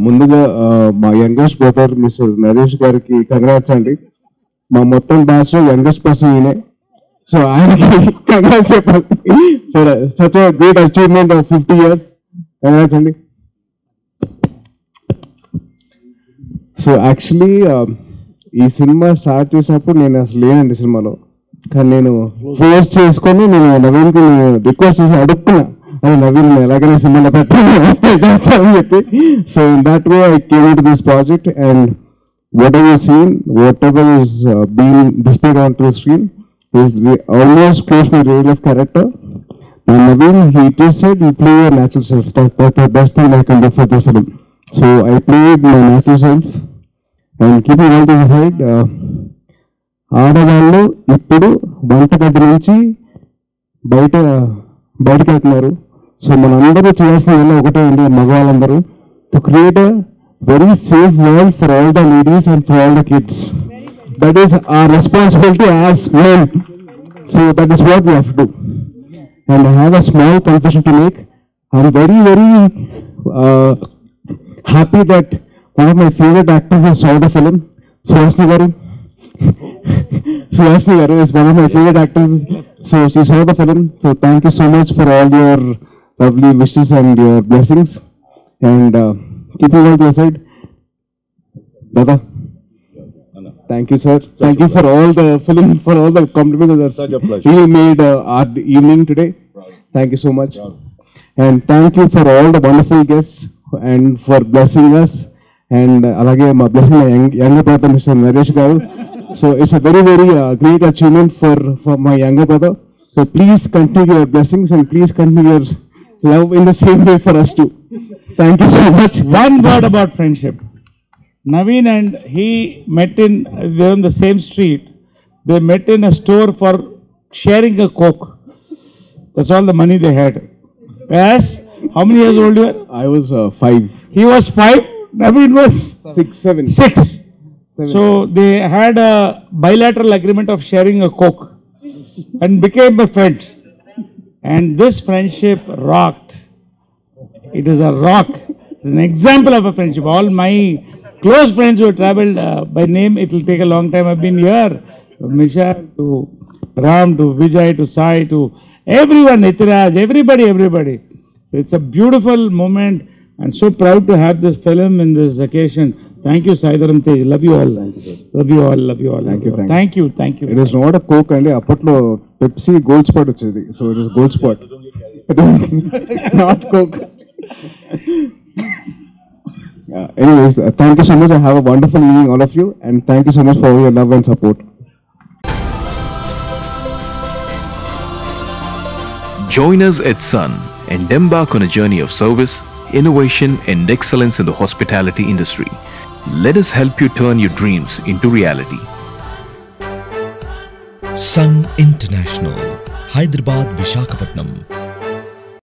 ముందుగా మా youngest brother mister Naresh గారికి కంగ్రాట్స్ అండి. మా మొత్తం బ్యాచ్ లో యంగెస్ట్ పర్సన్ ఈయనే. సో ఆయనకి కంగ్రాట్స్ చెప్పాలి for such a great achievement of 50 years. Congrats అండి. సో యాక్చువల్లీ ఈ సినిమా స్టార్ట్ చేసినప్పుడు నేను అసలు లేనండి సినిమాలో. కానీ నేను ఫోర్స్ చేసుకొని నేను నవీన్కి రిక్వెస్ట్ చేసి అడుగుతున్నా, అది నవీన్ ఎలాగైనా సినిమాలో పెట్టాలని చెప్పి. So in that way I came to this project and what ever you seen, what ever is being displayed on to the screen is almost close to real life character. And Naveen, he just said he play a natural self. That's the best thing I can do for this film. So I played my natural self. And keeping all this aside, ఆడవాళ్ళు ఇప్పుడు వంటగది నుంచి బయటకు వెళ్తున్నారు. So మనందరూ చేయాల్సిన ఒకటే అండి, మగవాళ్ళందరూ, to create a very safe world for all the ladies and for all the kids. That is our responsibility as men. So that is what we have to do. And I have a small confession to make. I'm very, very happy that one of my favorite actors saw the film. Suhasini Garu. Suhasini Garu is one of my favorite actors. So she saw the film. So thank you so much for all your lovely wishes and your blessings. And keeping all this aside, Dada. Thank you, sir. Thank you for all the film, for all the compliments that really made our evening today. Thank you so much. And thank you for all the wonderful guests and for blessing us. And alage ma blessing my younger brother, Mr. Naresh Garu. So it's a very, very great achievement for my younger brother. So please continue your blessings and please continue your love in the same way for us too. Thank you so much. One word about friendship. Naveen and he met they're on the same street. They met in a store for sharing a Coke. That's all the money they had. Yes? How many years old you were? I was 5. He was 5. Naveen was 6, 7. 6. So they had a bilateral agreement of sharing a Coke and became a friend. And this friendship rocked. It is a rock. It's an example of a friendship. All my close friends who have traveled by name, it will take a long time. I've been here, from Misha to Ram to Vijay to Sai to everyone, Nitiraj, everybody. So it's a beautiful moment and so proud to have this film in this occasion. Thank you, Saidaram Tej. Love you all. Love you all. Love you all. Thank you. Thank you. It is not a Coke and apatlo Pepsi Gold Spot vachedi. So it is Gold Spot. Not Coke. Anyways, thank you so much. I have a wonderful evening, all of you, and thank you so much for all your love and support. Join us at Sun and embark on a journey of service, innovation, and excellence in the hospitality industry. Let us help you turn your dreams into reality. Sun International, Hyderabad, Visakhapatnam.